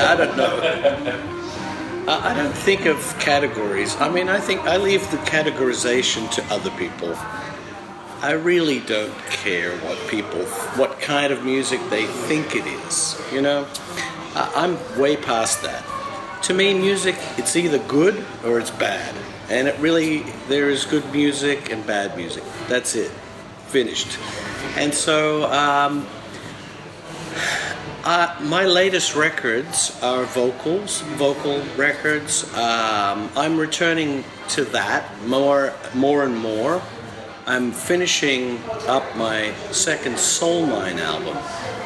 I don't know. I don't think of categories. I mean, I think I leave the categorization to other people. I really don't care what kind of music they think it is, you know? I'm way past that. To me, music, it's either good or it's bad. And there is good music and bad music. That's it. Finished. And so, my latest records are vocal records. I'm returning to that more and more. I'm finishing up my second Soul Mine album.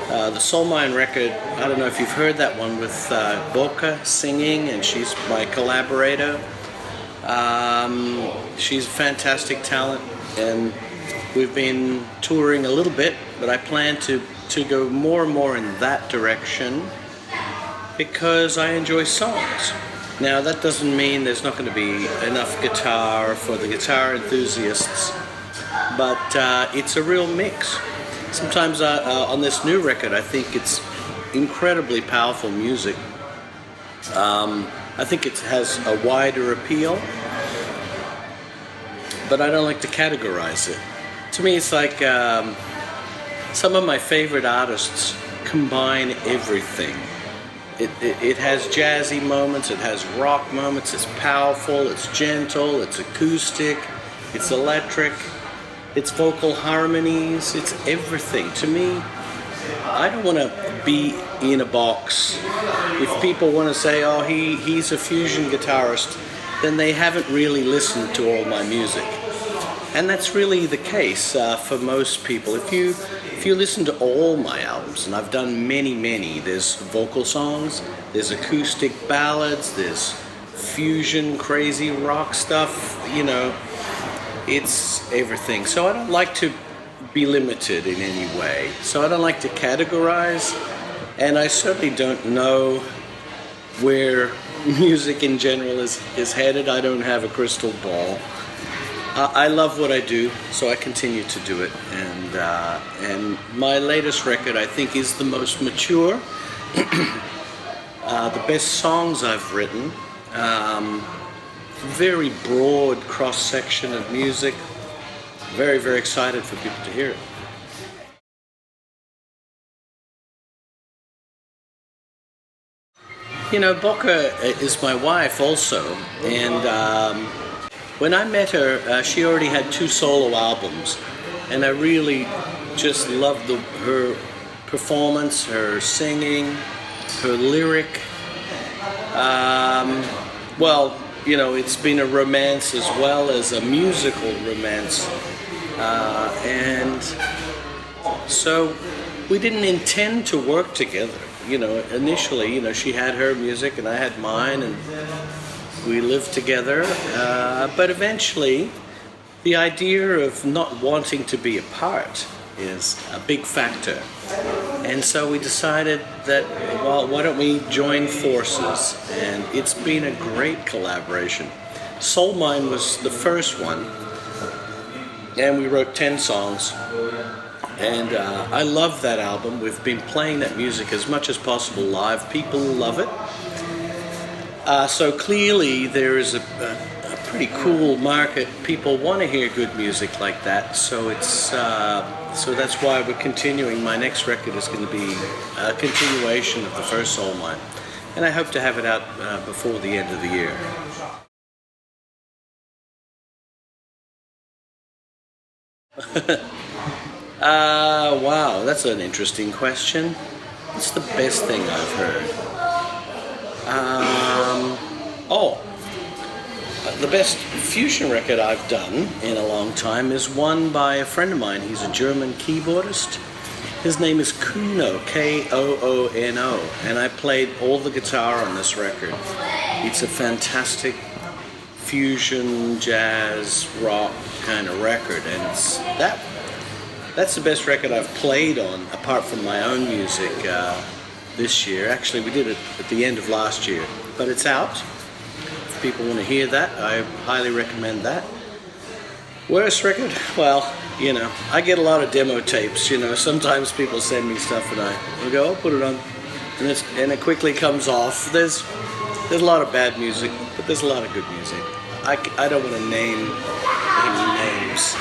The Soul Mine record, I don't know if you've heard that one with Boca singing, and she's my collaborator. She's a fantastic talent, and we've been touring a little bit, but I plan to go more and more in that direction because I enjoy songs. Now, that doesn't mean there's not going to be enough guitar for the guitar enthusiasts, but it's a real mix. Sometimes on this new record, I think it's incredibly powerful music. I think it has a wider appeal, but I don't like to categorize it. To me, it's like some of my favorite artists combine everything. It has jazzy moments, it has rock moments, it's powerful, it's gentle, it's acoustic, it's electric, it's vocal harmonies, it's everything. To me, I don't want to be in a box. If people want to say, oh, he's a fusion guitarist, then they haven't really listened to all my music. And that's really the case for most people. If you listen to all my albums, and I've done many, there's vocal songs, there's acoustic ballads, there's fusion, crazy rock stuff, you know, it's everything. So I don't like to be limited in any way. So I don't like to categorize, and I certainly don't know where music in general is headed. I don't have a crystal ball. I love what I do, so I continue to do it, and my latest record, I think, is the most mature, the best songs I've written, very broad cross-section of music, very excited for people to hear it. You know, Boca is my wife also, and when I met her, she already had 2 solo albums, and I really just loved her performance, her singing, her lyric. Well, you know, it's been a romance as well as a musical romance, and so we didn't intend to work together. You know, initially, you know, she had her music and I had mine, and we lived together, but eventually the idea of not wanting to be apart is a big factor. And so we decided that, well, why don't we join forces? And it's been a great collaboration. Soul Mine was the first one, and we wrote 10 songs. And I love that album. We've been playing that music as much as possible live. People love it. So clearly there is a pretty cool market. People want to hear good music like that. So so that's why we're continuing. My next record is going to be a continuation of the first Soul Mine, and I hope to have it out before the end of the year. Wow, that's an interesting question. What's the best thing I've heard? The best fusion record I've done in a long time is one by a friend of mine. He's a German keyboardist. His name is Kuno, K-O-O-N-O, and I played all the guitar on this record. It's a fantastic fusion, jazz, rock kind of record, and that's the best record I've played on, apart from my own music this year. Actually, we did it at the end of last year, but it's out. If people want to hear that, I highly recommend that. Worst record? Well, I get a lot of demo tapes. Sometimes people send me stuff and I go, I'll put it on, and it quickly comes off. There's a lot of bad music, but there's a lot of good music. I don't want to name any names.